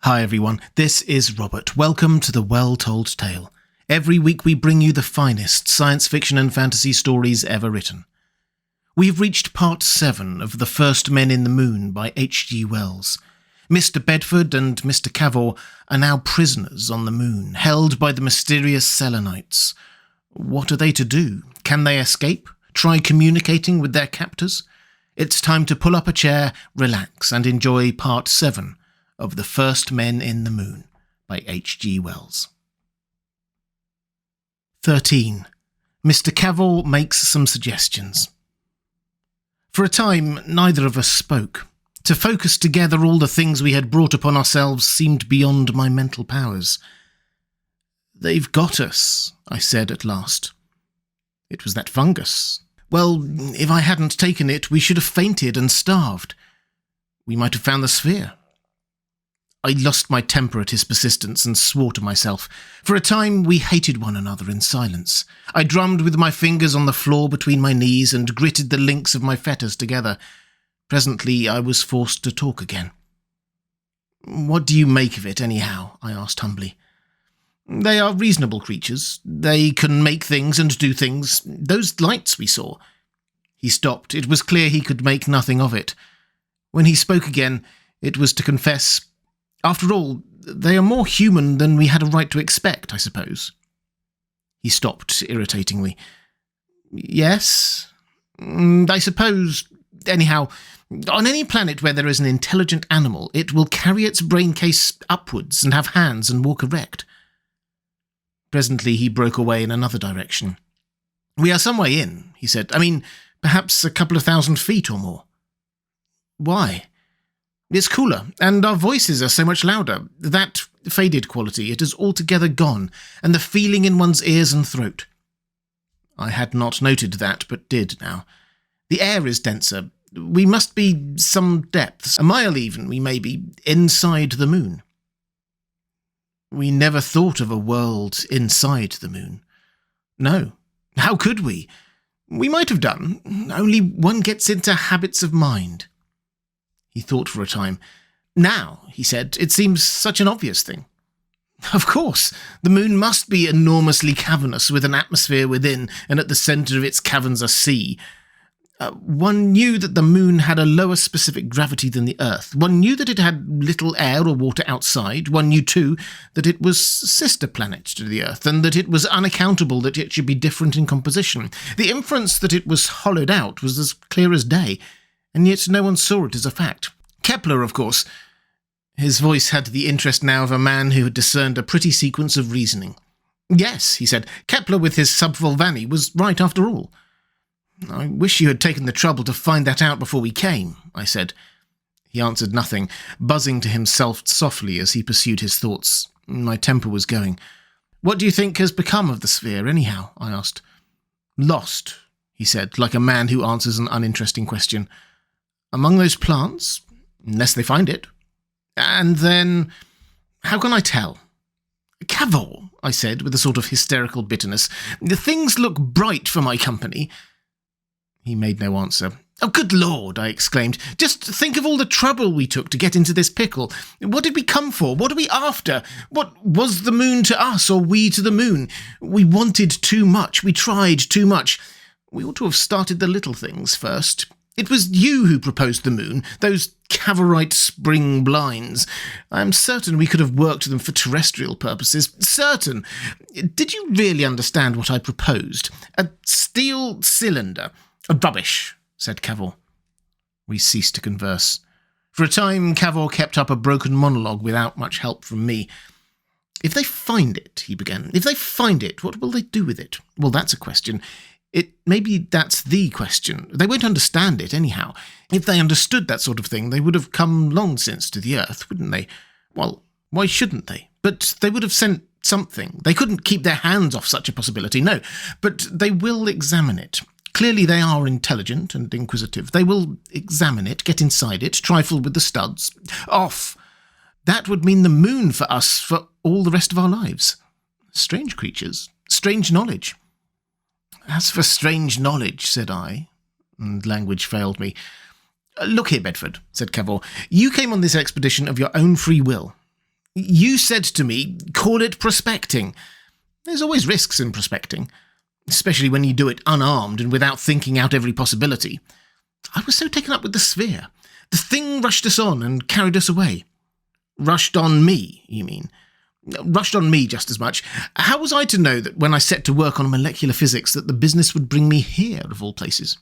Hi everyone, this is Robert. Welcome to The Well-Told Tale. Every week we bring you the finest science fiction and fantasy stories ever written. We've reached part 7 of The First Men in the Moon by H.G. Wells. Mr Bedford and Mr Cavor are now prisoners on the moon, held by the mysterious Selenites. What are they to do? Can they escape? Try communicating with their captors? It's time to pull up a chair, relax, and enjoy part 7 of The First Men in the Moon by H.G. Wells. 13. Mr. Cavor makes some suggestions. For a time, neither of us spoke. To focus together all the things we had brought upon ourselves seemed beyond my mental powers. "They've got us," I said at last. "It was that fungus. Well, if I hadn't taken it, we should have fainted and starved. We might have found the sphere." I lost my temper at his persistence and swore to myself. For a time we hated one another in silence. I drummed with my fingers on the floor between my knees and gritted the links of my fetters together. Presently I was forced to talk again. "What do you make of it, anyhow?" I asked humbly. "They are reasonable creatures. They can make things and do things. Those lights we saw." He stopped. It was clear he could make nothing of it. When he spoke again, it was to confess, "After all, they are more human than we had a right to expect, I suppose." He stopped irritatingly. "Yes, I suppose. Anyhow, on any planet where there is an intelligent animal, it will carry its brain case upwards and have hands and walk erect." Presently he broke away in another direction. "We are some way in," he said. "I mean, perhaps a couple of 1,000 feet or more." "Why?" "It's cooler, and our voices are so much louder. That faded quality, it is altogether gone, and the feeling in one's ears and throat." I had not noted that, but did now. "The air is denser. We must be some depths, a mile even, we may be, inside the moon." "We never thought of a world inside the moon." "No. How could we? We might have done, only one gets into habits of mind." He thought for a time. "Now," he said, "it seems such an obvious thing." "Of course, the moon must be enormously cavernous, with an atmosphere within, and at the centre of its caverns a sea. One knew that the moon had a lower specific gravity than the Earth. One knew that it had little air or water outside. One knew, too, that it was sister planet to the Earth, and that it was unaccountable that it should be different in composition. The inference that it was hollowed out was as clear as day, and yet no one saw it as a fact. Kepler, of course." His voice had the interest now of a man who had discerned a pretty sequence of reasoning. "Yes," he said, "Kepler with his subvolvani was right after all." "I wish you had taken the trouble to find that out before we came," I said. He answered nothing, buzzing to himself softly as he pursued his thoughts. My temper was going. "What do you think has become of the sphere, anyhow?" I asked. "Lost," he said, like a man who answers an uninteresting question. "Among those plants? Unless they find it. And then, how can I tell?" "Cavor," I said with a sort of hysterical bitterness, "the things look bright for my company." He made no answer. "Oh, good Lord," I exclaimed. "Just think of all the trouble we took to get into this pickle. What did we come for? What are we after? What was the moon to us, or we to the moon? We wanted too much. We tried too much. We ought to have started the little things first. It was you who proposed the moon, those Cavorite spring blinds. I am certain we could have worked them for terrestrial purposes. Certain. Did you really understand what I proposed? A steel cylinder." "Rubbish," said Cavor. We ceased to converse. For a time Cavor kept up a broken monologue without much help from me. "If they find it," he began, "if they find it, what will they do with it? Well, that's a question. Maybe that's the question. They won't understand it, anyhow. If they understood that sort of thing, they would have come long since to the Earth, wouldn't they? Well, why shouldn't they? But they would have sent something. They couldn't keep their hands off such a possibility, no. But they will examine it. Clearly they are intelligent and inquisitive. They will examine it, get inside it, trifle with the studs. Off! That would mean the moon for us for all the rest of our lives. Strange creatures. Strange knowledge." "As for strange knowledge," said I, and language failed me. "Look here, Bedford," said Cavor. "You came on this expedition of your own free will. You said to me, call it prospecting. There's always risks in prospecting, especially when you do it unarmed and without thinking out every possibility. I was so taken up with the sphere. The thing rushed us on and carried us away. Rushed on me, you mean? Rushed on me just as much. How was I to know that when I set to work on molecular physics that the business would bring me here, of all places?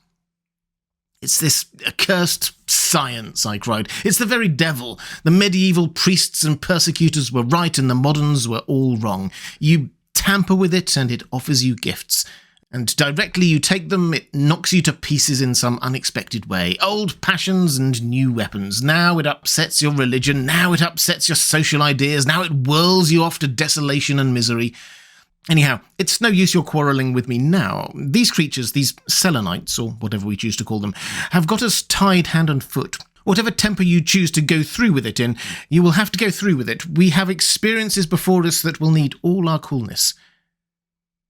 It's this accursed science, I cried. It's the very devil. The medieval priests and persecutors were right and the moderns were all wrong. You tamper with it and it offers you gifts. And directly you take them, it knocks you to pieces in some unexpected way. Old passions and new weapons. Now it upsets your religion. Now it upsets your social ideas. Now it whirls you off to desolation and misery. Anyhow, it's no use your quarrelling with me now. These creatures, these Selenites, or whatever we choose to call them, have got us tied hand and foot. Whatever temper you choose to go through with it in, you will have to go through with it. We have experiences before us that will need all our coolness.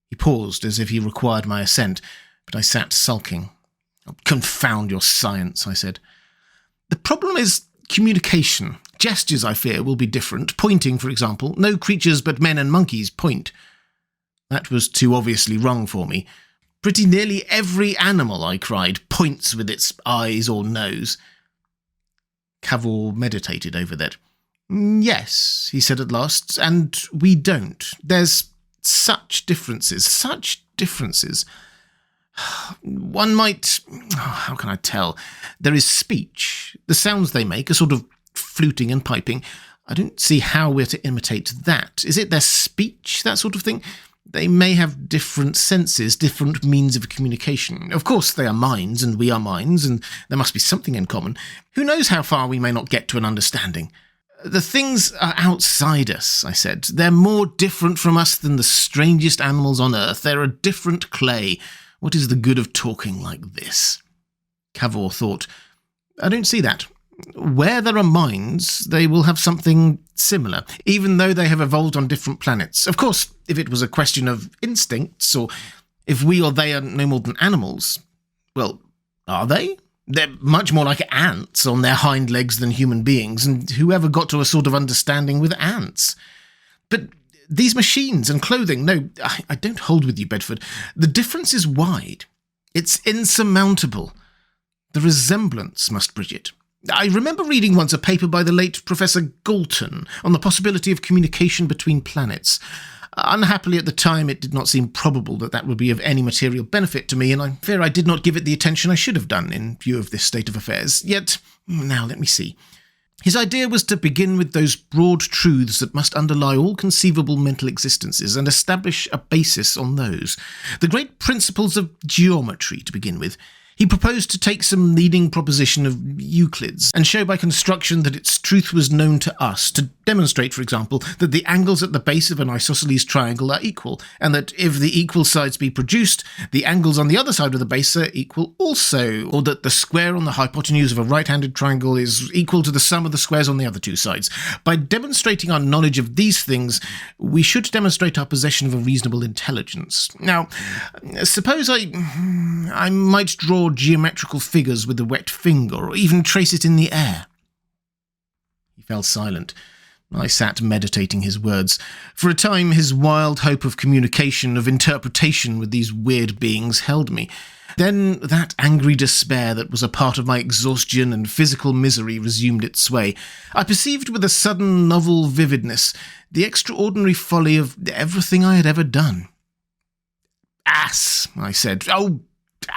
He paused as if he required my assent, but I sat sulking. Oh, confound your science, I said. The problem is communication. Gestures, I fear, will be different. Pointing, for example. No creatures but men and monkeys point. That was too obviously wrong for me. Pretty nearly every animal, I cried, points with its eyes or nose. Cavor meditated over that. Yes, he said at last, and we don't. There's such differences, such differences. One might... how can I tell? There is speech. The sounds they make are sort of fluting and piping. I don't see how we're to imitate that. Is it their speech, that sort of thing? They may have different senses, different means of communication. Of course, they are minds, and we are minds, and there must be something in common. Who knows how far we may not get to an understanding? The things are outside us, I said. They're more different from us than the strangest animals on earth. They're a different clay. What is the good of talking like this? Cavor thought, I don't see that. Where there are minds, they will have something similar, even though they have evolved on different planets. Of course, if it was a question of instincts, or if we or they are no more than animals, well, are they? They're much more like ants on their hind legs than human beings, and whoever got to a sort of understanding with ants? But these machines and clothing, no, I don't hold with you, Bedford. The difference is wide. It's insurmountable. The resemblance must bridge it. I remember reading once a paper by the late Professor Galton on the possibility of communication between planets. Unhappily, at the time, it did not seem probable that that would be of any material benefit to me, and I fear I did not give it the attention I should have done in view of this state of affairs. Yet, now let me see. His idea was to begin with those broad truths that must underlie all conceivable mental existences and establish a basis on those. The great principles of geometry, to begin with. He proposed to take some leading proposition of Euclid's and show by construction that its truth was known to us, to demonstrate, for example, that the angles at the base of an isosceles triangle are equal, and that if the equal sides be produced, the angles on the other side of the base are equal also, or that the square on the hypotenuse of a right-handed triangle is equal to the sum of the squares on the other two sides. By demonstrating our knowledge of these things, we should demonstrate our possession of a reasonable intelligence. Now, suppose I might draw geometrical figures with a wet finger, or even trace it in the air. He fell silent. I sat meditating his words. For a time, his wild hope of communication, of interpretation with these weird beings held me. Then that angry despair that was a part of my exhaustion and physical misery resumed its sway. I perceived with a sudden novel vividness the extraordinary folly of everything I had ever done. Ass, I said. Oh,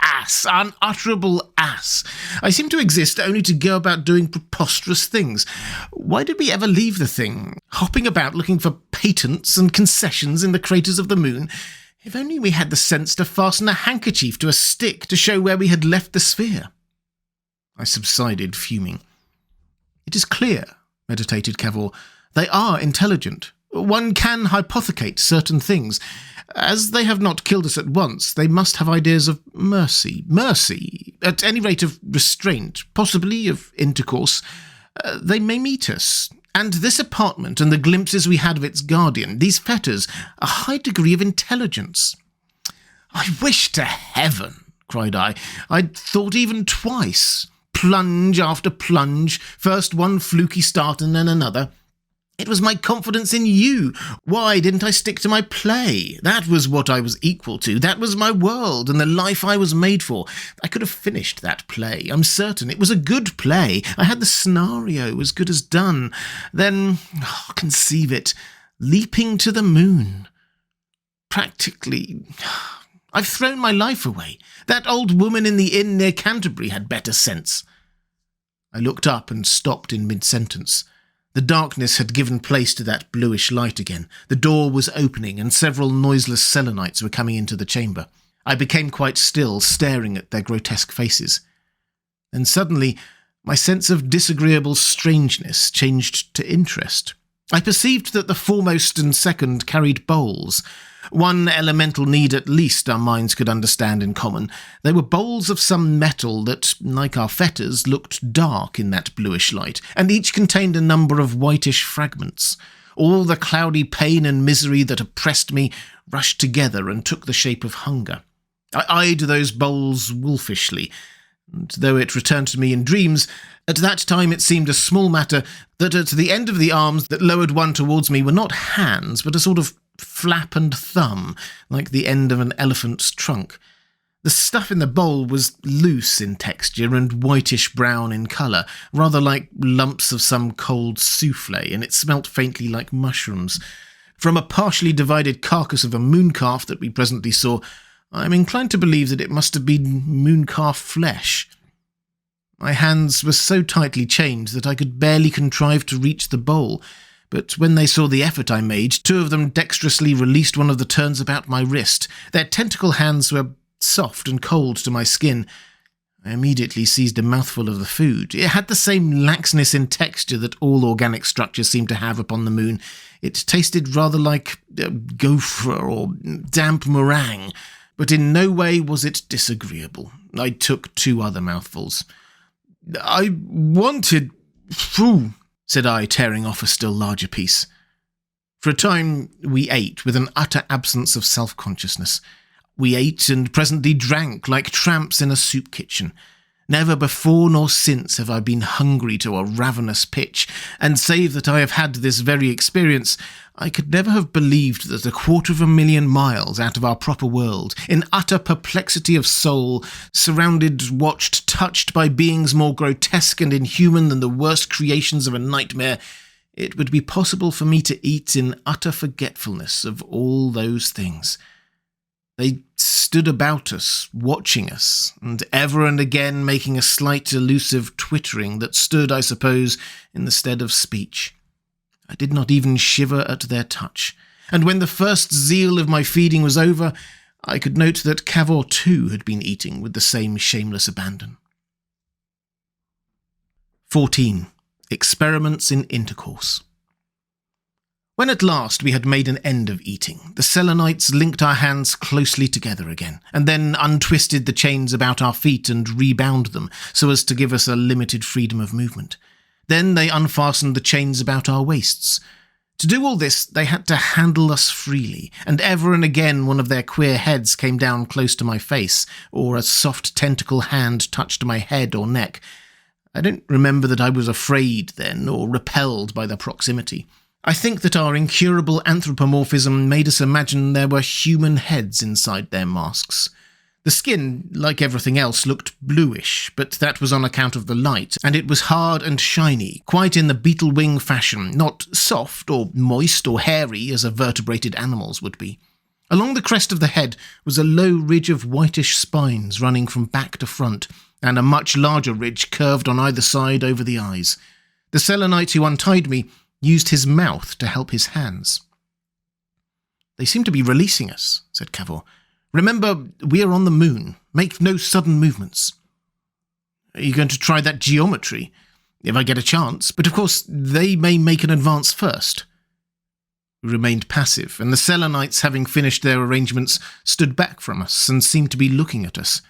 ass, unutterable ass. I seem to exist only to go about doing preposterous things. Why did we ever leave the thing? Hopping about looking for patents and concessions in the craters of the moon. If only we had the sense to fasten a handkerchief to a stick to show where we had left the sphere. I subsided, fuming. It is clear, meditated Cavor. They are intelligent. One can hypothecate certain things. As they have not killed us at once, they must have ideas of mercy. Mercy, at any rate of restraint, possibly of intercourse. They may meet us. And this apartment and the glimpses we had of its guardian, these fetters, a high degree of intelligence. I wish to heaven, cried I. I'd thought even twice. Plunge after plunge, first one fluky start and then another. It was my confidence in you. Why didn't I stick to my play? That was what I was equal to. That was my world and the life I was made for. I could have finished that play. I'm certain it was a good play. I had the scenario as good as done. Then, conceive it, leaping to the moon. Practically, I've thrown my life away. That old woman in the inn near Canterbury had better sense. I looked up and stopped in mid-sentence. The darkness had given place to that bluish light again. The door was opening, and several noiseless Selenites were coming into the chamber. I became quite still, staring at their grotesque faces. Then suddenly, my sense of disagreeable strangeness changed to interest. I perceived that the foremost and second carried bowls. One elemental need at least our minds could understand in common. They were bowls of some metal that, like our fetters, looked dark in that bluish light, and each contained a number of whitish fragments. All the cloudy pain and misery that oppressed me rushed together and took the shape of hunger. I eyed those bowls wolfishly, and though it returned to me in dreams, at that time it seemed a small matter that at the end of the arms that lowered one towards me were not hands, but a sort of flap and thumb, like the end of an elephant's trunk. The stuff in the bowl was loose in texture and whitish-brown in colour, rather like lumps of some cold souffle, and it smelt faintly like mushrooms. From a partially divided carcass of a mooncalf that we presently saw, I am inclined to believe that it must have been mooncalf flesh. My hands were so tightly chained that I could barely contrive to reach the bowl, but when they saw the effort I made, two of them dexterously released one of the turns about my wrist. Their tentacle hands were soft and cold to my skin. I immediately seized a mouthful of the food. It had the same laxness in texture that all organic structures seem to have upon the moon. It tasted rather like gopher or damp meringue, but in no way was it disagreeable. I took two other mouthfuls. "I wanted... Phew," said I, tearing off a still larger piece. For a time we ate with an utter absence of self-consciousness. We ate and presently drank like tramps in a soup kitchen. Never before nor since have I been hungry to a ravenous pitch, and save that I have had this very experience, I could never have believed that 250,000 miles out of our proper world, in utter perplexity of soul, surrounded, watched, touched by beings more grotesque and inhuman than the worst creations of a nightmare, it would be possible for me to eat in utter forgetfulness of all those things. They stood about us, watching us, and ever and again making a slight elusive twittering that stood, I suppose, in the stead of speech. I did not even shiver at their touch, and when the first zeal of my feeding was over, I could note that Cavor too had been eating with the same shameless abandon. 14. Experiments in Intercourse. When at last we had made an end of eating, the Selenites linked our hands closely together again, and then untwisted the chains about our feet and rebound them, so as to give us a limited freedom of movement. Then they unfastened the chains about our waists. To do all this, they had to handle us freely, and ever and again one of their queer heads came down close to my face, or a soft tentacle hand touched my head or neck. I don't remember that I was afraid then, or repelled by their proximity. I think that our incurable anthropomorphism made us imagine there were human heads inside their masks. The skin, like everything else, looked bluish, but that was on account of the light, and it was hard and shiny, quite in the beetle wing fashion, not soft or moist or hairy as a vertebrated animal's would be. Along the crest of the head was a low ridge of whitish spines running from back to front, and a much larger ridge curved on either side over the eyes. The Selenite who untied me used his mouth to help his hands. "They seem to be releasing us," said Cavor. "Remember, we are on the moon. Make no sudden movements." "Are you going to try that geometry?" "If I get a chance, but of course they may make an advance first." We remained passive, and the Selenites, having finished their arrangements, stood back from us and seemed to be looking at us.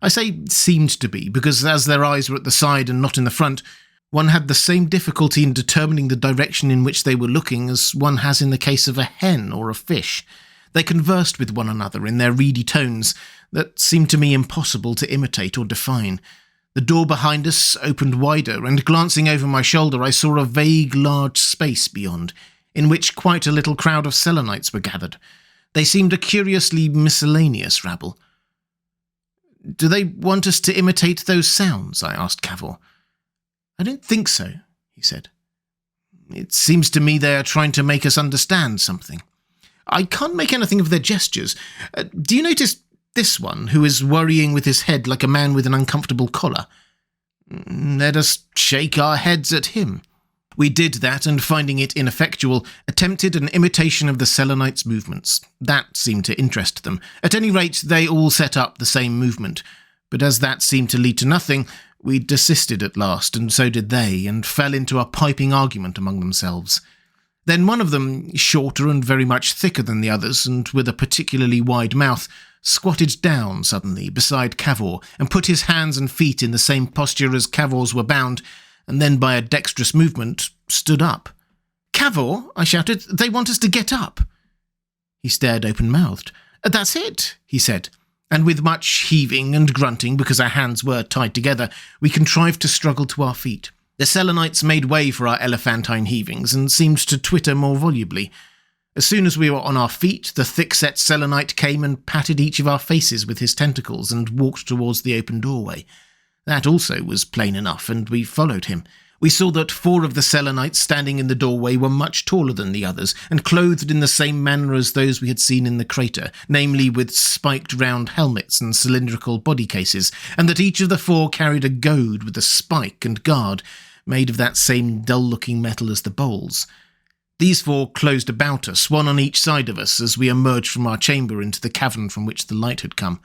I say seemed to be, because as their eyes were at the side and not in the front, one had the same difficulty in determining the direction in which they were looking as one has in the case of a hen or a fish. They conversed with one another in their reedy tones that seemed to me impossible to imitate or define. The door behind us opened wider, and glancing over my shoulder I saw a vague large space beyond, in which quite a little crowd of Selenites were gathered. They seemed a curiously miscellaneous rabble. "Do they want us to imitate those sounds?" I asked Cavor. "I don't think so," he said. "It seems to me they are trying to make us understand something. I can't make anything of their gestures. Do you notice this one, who is worrying with his head like a man with an uncomfortable collar? Let us shake our heads at him." We did that, and finding it ineffectual, attempted an imitation of the Selenites' movements. That seemed to interest them. At any rate, they all set up the same movement. But as that seemed to lead to nothing, we desisted at last, and so did they, and fell into a piping argument among themselves. Then one of them, shorter and very much thicker than the others, and with a particularly wide mouth, squatted down suddenly beside Cavor and put his hands and feet in the same posture as Cavor's were bound, and then by a dexterous movement stood up. "Cavor," I shouted, "they want us to get up." He stared open-mouthed. "That's it," he said, and with much heaving and grunting, because our hands were tied together, we contrived to struggle to our feet. The Selenites made way for our elephantine heavings and seemed to twitter more volubly. As soon as we were on our feet, the thick-set Selenite came and patted each of our faces with his tentacles and walked towards the open doorway. That also was plain enough, and we followed him. We saw that 4 of the Selenites standing in the doorway were much taller than the others, and clothed in the same manner as those we had seen in the crater, namely with spiked round helmets and cylindrical body cases, and that each of the 4 carried a goad with a spike and guard, made of that same dull-looking metal as the bowls. These 4 closed about us, one on each side of us, as we emerged from our chamber into the cavern from which the light had come.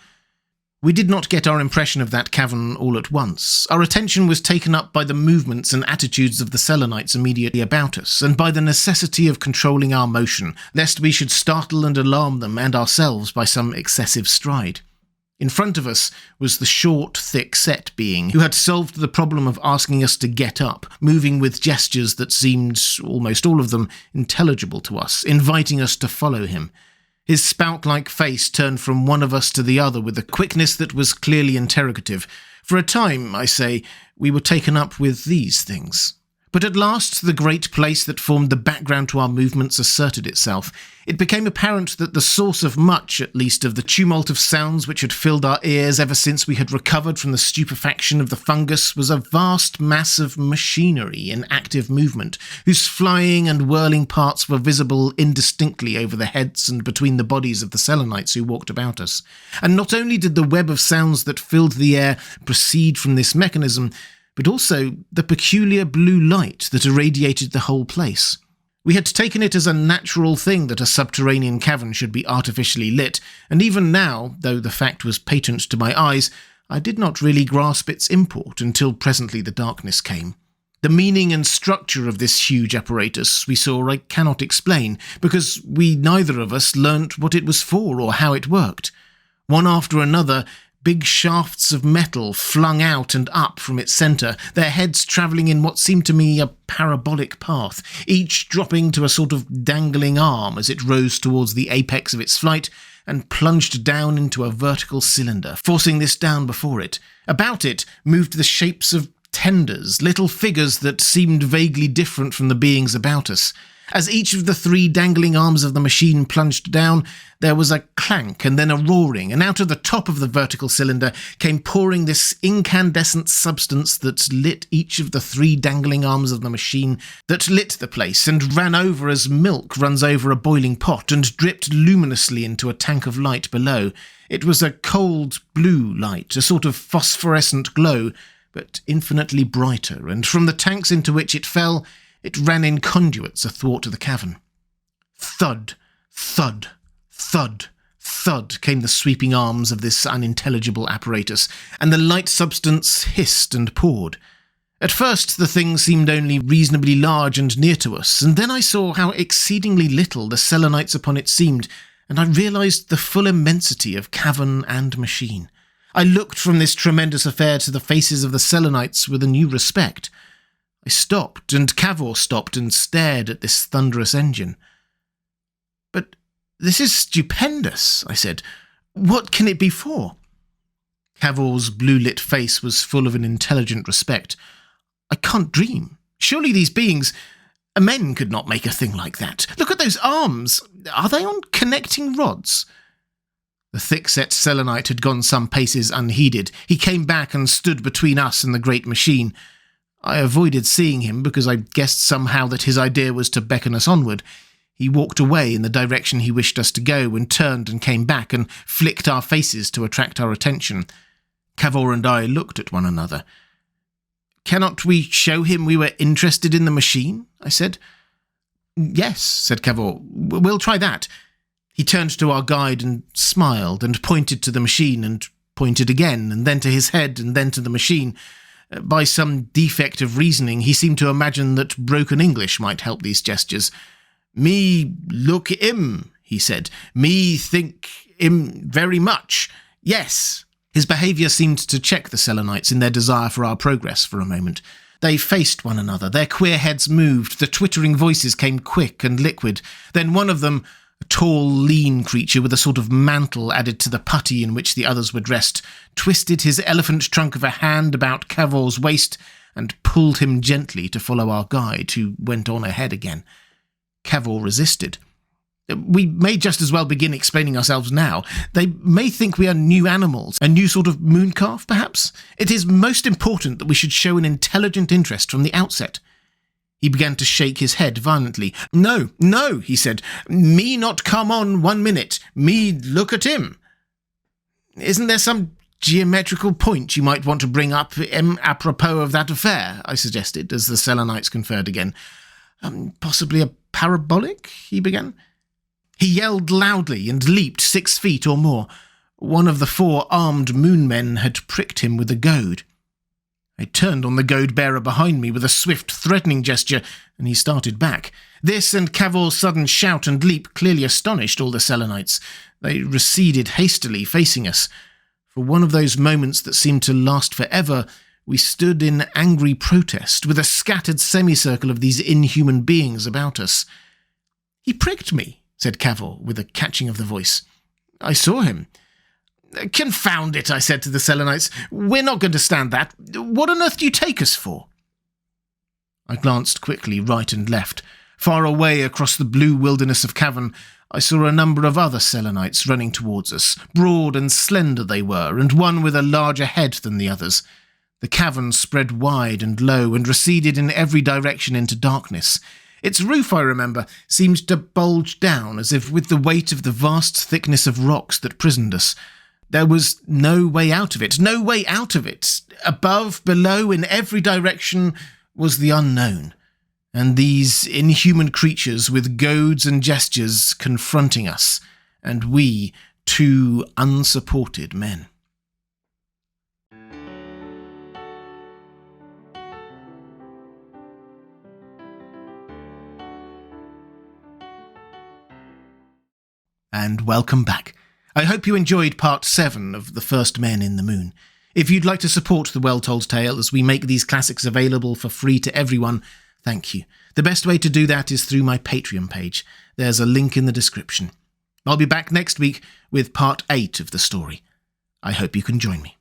We did not get our impression of that cavern all at once. Our attention was taken up by the movements and attitudes of the Selenites immediately about us, and by the necessity of controlling our motion, lest we should startle and alarm them and ourselves by some excessive stride. In front of us was the short, thick-set being who had solved the problem of asking us to get up, moving with gestures that seemed, almost all of them, intelligible to us, inviting us to follow him. His spout-like face turned from one of us to the other with a quickness that was clearly interrogative. For a time, I say, we were taken up with these things. But at last the great place that formed the background to our movements asserted itself. It became apparent that the source of much, at least, of the tumult of sounds which had filled our ears ever since we had recovered from the stupefaction of the fungus was a vast mass of machinery in active movement, whose flying and whirling parts were visible indistinctly over the heads and between the bodies of the Selenites who walked about us. And not only did the web of sounds that filled the air proceed from this mechanism, but also the peculiar blue light that irradiated the whole place. We had taken it as a natural thing that a subterranean cavern should be artificially lit, and even now, though the fact was patent to my eyes, I did not really grasp its import until presently the darkness came. The meaning and structure of this huge apparatus we saw I cannot explain, because we neither of us learnt what it was for or how it worked. One after another, big shafts of metal flung out and up from its centre, their heads travelling in what seemed to me a parabolic path, each dropping to a sort of dangling arm as it rose towards the apex of its flight and plunged down into a vertical cylinder, forcing this down before it. About it moved the shapes of tenders, little figures that seemed vaguely different from the beings about us. As each of the 3 dangling arms of the machine plunged down, there was a clank and then a roaring, and out of the top of the vertical cylinder came pouring this incandescent substance that lit each of the 3 dangling arms of the machine, that lit the place and ran over as milk runs over a boiling pot, and dripped luminously into a tank of light below. It was a cold blue light, a sort of phosphorescent glow, but infinitely brighter, and from the tanks into which it fell, it ran in conduits athwart the cavern. Thud, thud, thud, thud came the sweeping arms of this unintelligible apparatus, and the light substance hissed and poured. At first the thing seemed only reasonably large and near to us, and then I saw how exceedingly little the Selenites upon it seemed, and I realised the full immensity of cavern and machine. I looked from this tremendous affair to the faces of the Selenites with a new respect. I stopped, and Cavor stopped and stared at this thunderous engine. "But this is stupendous," I said. "What can it be for?" Cavor's blue-lit face was full of an intelligent respect. I can't dream. Surely these beings... Men could not make a thing like that. Look at those arms. Are they on connecting rods? The thick-set Selenite had gone some paces unheeded. He came back and stood between us and the great machine. I avoided seeing him because I guessed somehow that his idea was to beckon us onward. He walked away in the direction he wished us to go and turned and came back and flicked our faces to attract our attention. Cavor and I looked at one another. "Cannot we show him we were interested in the machine?" I said. "Yes," said Cavor. "We'll try that." He turned to our guide and smiled and pointed to the machine and pointed again and then to his head and then to the machine. By some defect of reasoning, he seemed to imagine that broken English might help these gestures. "Me look 'im," he said. "Me think 'im very much. Yes." His behaviour seemed to check the Selenites in their desire for our progress for a moment. They faced one another, their queer heads moved, the twittering voices came quick and liquid. Then one of them, a tall, lean creature with a sort of mantle added to the putty in which the others were dressed, twisted his elephant trunk of a hand about Cavor's waist and pulled him gently to follow our guide, who went on ahead again. Cavor resisted. "We may just as well begin explaining ourselves now. They may think we are new animals, a new sort of mooncalf, perhaps. It is most important that we should show an intelligent interest from the outset." He began to shake his head violently. "No, no," he said. "Me not come on 1 minute. Me look at him." "Isn't there some geometrical point you might want to bring up apropos of that affair?" I suggested, as the Selenites conferred again. "Possibly a parabolic?" he began. He yelled loudly and leaped 6 feet or more. One of the 4 armed moon men had pricked him with a goad. I turned on the goad-bearer behind me with a swift, threatening gesture, and he started back. This and Cavor's sudden shout and leap clearly astonished all the Selenites. They receded hastily, facing us. For one of those moments that seemed to last forever, we stood in angry protest, with a scattered semicircle of these inhuman beings about us. "He pricked me," said Cavor, with a catching of the voice. "I saw him." "Confound it," I said to the Selenites. "We're not going to stand that. What on earth do you take us for?" I glanced quickly right and left. Far away across the blue wilderness of Cavern, I saw a number of other Selenites running towards us. Broad and slender they were, and one with a larger head than the others. The cavern spread wide and low and receded in every direction into darkness. Its roof, I remember, seemed to bulge down as if with the weight of the vast thickness of rocks that prisoned us. There was no way out of it, no way out of it. Above, below, in every direction was the unknown, and these inhuman creatures with goads and gestures confronting us, and we, 2 unsupported men. And welcome back. I hope you enjoyed part 7 of The First Men in the Moon. If you'd like to support The Well-Told Tale as we make these classics available for free to everyone, thank you. The best way to do that is through my Patreon page. There's a link in the description. I'll be back next week with part 8 of the story. I hope you can join me.